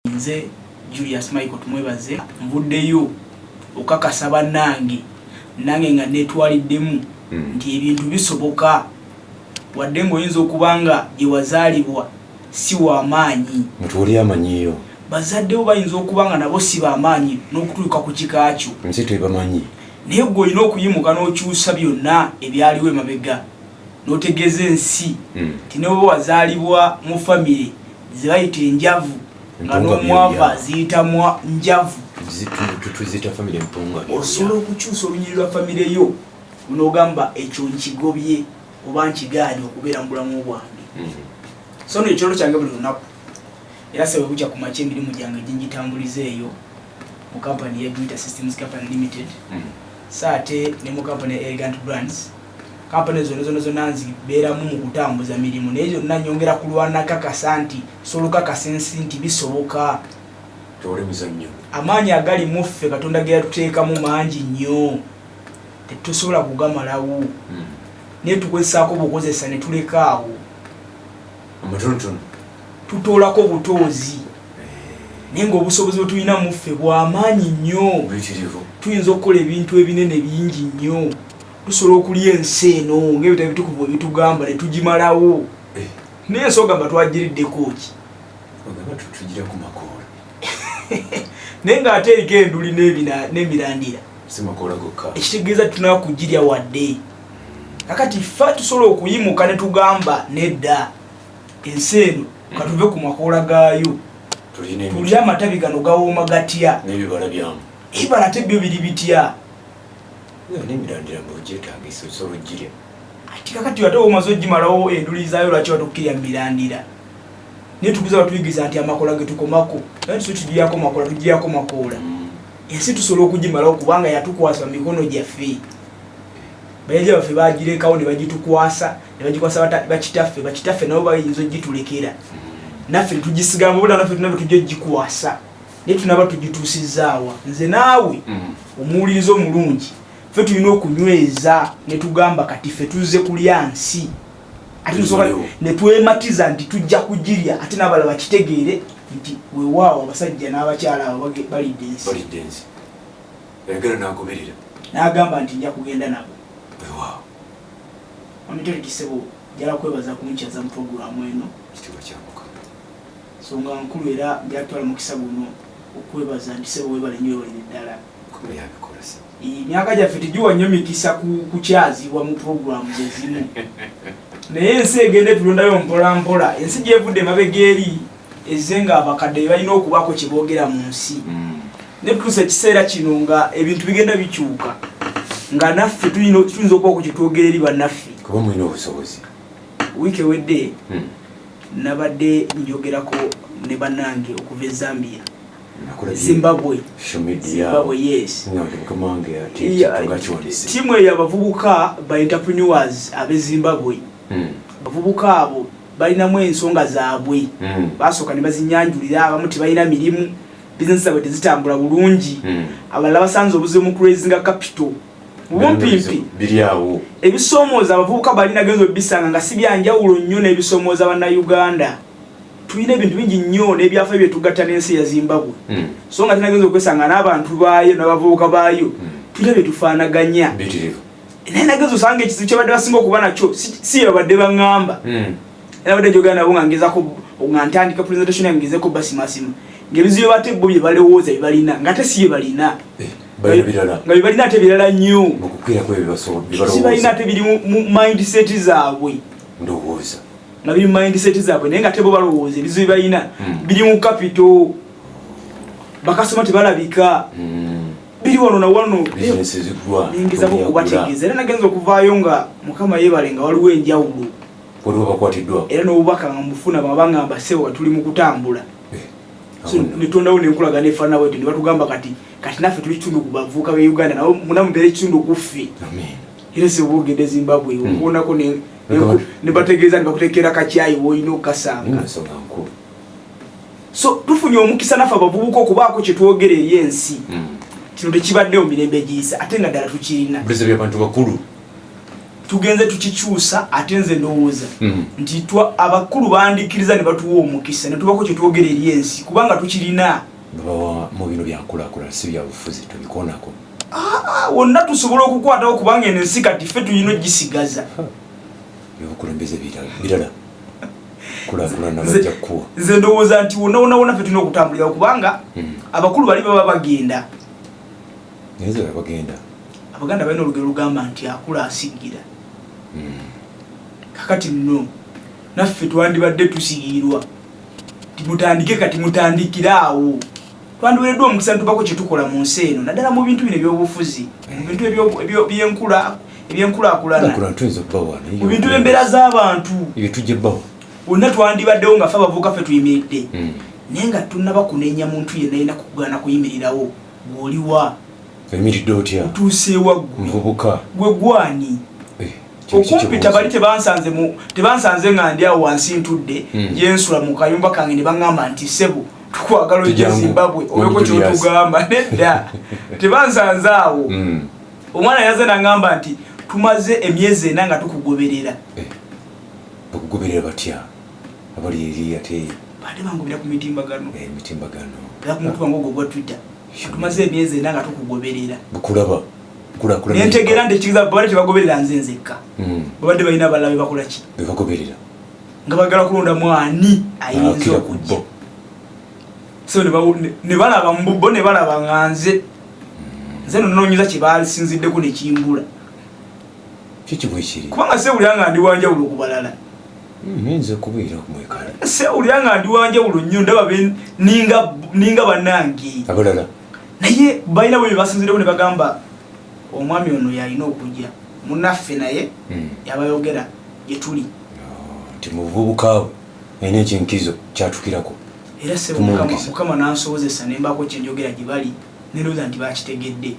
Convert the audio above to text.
Nze Julius Michael tumwebaze mvuddeyo okakasaba nange nga netwaliddemu nti ebintu bisoboka wadde ng'oyinza okubanga gye wazaalibwa si w'amaanyi mutuli amanyiyo bazaddewo bayinza okubanga nabo si b'amaanyi n'okutuuka ku kikaakyo nsi tebamanyi naye gwe olina okuyimuka n'okyusa byonna ebyaliwo emabega n'otegeeza ensi nti ne bwe wazaalibwa mu famire ze bayita enjavu nga n'omwavu aziyita njavu tuziyita famire mpunga osobola okukyusa olunyiri lwa famire yo n'ogamba ekyo nkigobye oba nkigaanye okubeera mu bulamu bwange so no ekyolo kyange buli lunaku era sebe kujja ku makya emirimu gyange gingitambuliza eyo mu kampani ya Greater Systems Company Limited saate ne mu kampani ya Elegant Brands kampani zonna nzibeeramu mu kutambuza mirimu naye zonna nyongera kulwana kakasa nti soluka kasensi nti bisoboka amaanyi agali muffe Katonda ge yatuteekamu mangi nnyo tetusobola kugamalawo naye tukozesaako bukozesa ne tuleka awo tutoolako butoozi naye ng'obusobozi bwe tulina muffe bw'amaanyi nnyo tuyinza okukola ebintu ebinene bingi nnyo tusobola okulya ensi eno ng'ebitabo ebitukuvu ebitugamba ne tugimalawo naye ensonga mba twagiriddeko ki naye ng'ate eriko enduli n'emirandira ekitegeeza tunaba kugirya wadde kakati ffe tusobola okuyimuka ne tugamba nedda ensi eno katuve ku makoola gaayo tulya amatabi gano gawooma gatya ebibala ate byo biri bitya ati kakati ate omaze ogimalawo enduli zaayo lwaki watukkirya mirandira naye tukuza batuyigiriza nti amakoola ge tukomako naye tuso tugiyako makoola tugiyako makoola ensi tusobola okugimalawo kubanga yatukwasa mikono gyaffe bayaja baffe bagirekawo ne bagitukwasa ne bagikwasa bakitaffe nabo bayinza ogitulekera naffe tugisigamu bula naffe tunaba tujja gikwasa naye tunaba tugituusizaawa nze naawe omuwuliriza omulungi ffe tulina okunyweza ne tugamba kati ffe tuzze kulya nsi ate tusobola ne twematiza nti tujja kugirya ate n'abalala bakitegeere nti weewaawo abasajja n'abakyala abo balidde ensi n'agamba nti nja kugenda nabo amitole Kisebo jala kwebaza kunkyaza mu programu eno so nga nkulu era njatwala mu kisa guno okwebaza nti Sebo webale nnyo wali ddala myaka gyaffe tegiwa nnyo mikisa kukyazibwa mu programu zezimu naye ensi egende tulondayo mpola mpola ensi gyevudde emabega eri ezze nga abakadde balina okubaako kye boogera mu nsi ne tutuusa ekiseera kino nga ebintu bigenda bikyuka nga naffe tuyinza okuba kukitwogera eri bannaffe kuba mulina obusobozi wiiki ewedde nabadde njogerako ne bannange okuva e Zambia Zimbabwe yes tiimu eyo abavubuka ba entrepreneurs ab'e Zimbabwe abavubuka abo balinamu ensonga zaabwe basooka ne bazinyanjulira abamu tebalina mirimu bizinesi zaabwe tezitambula bulungi abalala basanze obuzibu mu kuraisinga capital bumpimpi biriawo ebisoomooza abavubuka balina genzo bisanga nga si byanjawulo nnyo n'ebisoomooza bannayuganda tulina ebintu bingi nnyo n'ebyafaayo bye tugatta n'ensi ya Zimbabwe so nga tulina genzo okwesanga n'abantu baayo n'abavubuka baayo tulina bye tufaanaganya naye nagenzo osanga ekizibu kye badde basinga okuba nakyo si ye babadde baŋŋamba era badde njogera nabo nga ngezako nga ntandika presentation yange ngezeko basimasima ng'ebizibu bate bo bye balowooza bye balina nga ate si ye balina nga bibalina ate birala nnyo sibalina ate biri mu mindset zaabwe nga biri mu mindset zaabwe naye nga ate bo balowooza ebizibu balina biri mu capital bakasoma tebalabika biri wano na wano ningezako okubategeeza era nagenza okuvaayo nga Mukama yeebale nga waliwo enjawulo era n'obubaka nga mufuna babangamba Sebo tuli mu kutambula netondawo nenkulaga nefaana bwetyo ne batugamba kati naffe tuli kitundu ku bavubuka be Uganda nabo munamu mbeera ekitundu kuffe era Sebo ogende Zimbabwe okuonako ne bategeeza ne bakuteekera kakyayi woolina okukasanga so tufunye omukisa naffe abavubuka okubaako kye twogera eri ensi kino tekibaddeyo mu mirembe giyisa ate nga ddala tukirina abantu bakulu tugenze tukikyusa ate nze ndowooza nti abakulu bandikiriza ne batuwa omukisa ne tubako kye twogera eri ensi kubanga tukirina mu bino byankulaakulana si byabufuzi tubikoonako wonna tusobola okukwatawo kubanga eno ensi kati ffe tulina ogisigaza ebyobukulembeze birala kulaakulana bajja kukuwa nze ndowooza nti wonna ffe tulina okutambulira kubanga abakulu bali baba bagenda naye bagenda abaganda balina olugero lugamba nti akula asigira kakati nno naffe twandibadde tusigirirwa timutandike kati mutandikiraawo twandiwereddwa omukisa ntubako kye tukola mu nsi eno naddala mu bintu bino ebyobufuzi mu bintu ebyenkulaakulana mu bintu by'embeera z'abantu wonna twandibaddewo nga ffe abavubuka ffe tuyimiridde naye nga tunnaba kunenya muntu yenna yina kukugaana kuyimirirawo gw'oliwa oyimiridde otya otuuseewa muvubuka gwe gwani okumpita bali tebansanze nga ndi awo wansi ntudde yensula mu kayumba kange ne baŋŋamba nti ssebo tukwagala ojja Zimbabwe obeko kyotugamba nedda tebansanze awo omwana yaze naŋŋamba nti tumaze emyezi 4 nga tukugoberera bakugoberera batya abali eri ate bade bangobera ku mitimbagano era ku mutuba ng'ogwo gwa Twitter tumaze emyezi 4 nga tukugoberera bukulaba nentegeera ntekiza babadde tebagoberera nze nzekka babadde balina abalala be bakola ki bebagoberera nga bagala kulonda mwani ayinza okujja so ne balaba mbubbo ne balaba nganze nze nonoonyiza kye basinziddeko ne kimbula kikibwekiri kubanga sewulyanga ndi wanjawulo okubalala nze kubeera kumwekale sewulyanga ndi wanjawulo nnyo ndaba ninga bannange abalala naye balina bwe basinziddeko ne bagamba omwami ono yalina okujja munaffe naye yabayogera gye tuli nti muvubukawe alina ekyenkizo kyatukirako era mukama nansobozesa ne mbaako kyenjogera gye bali nerooza nti bakitegedde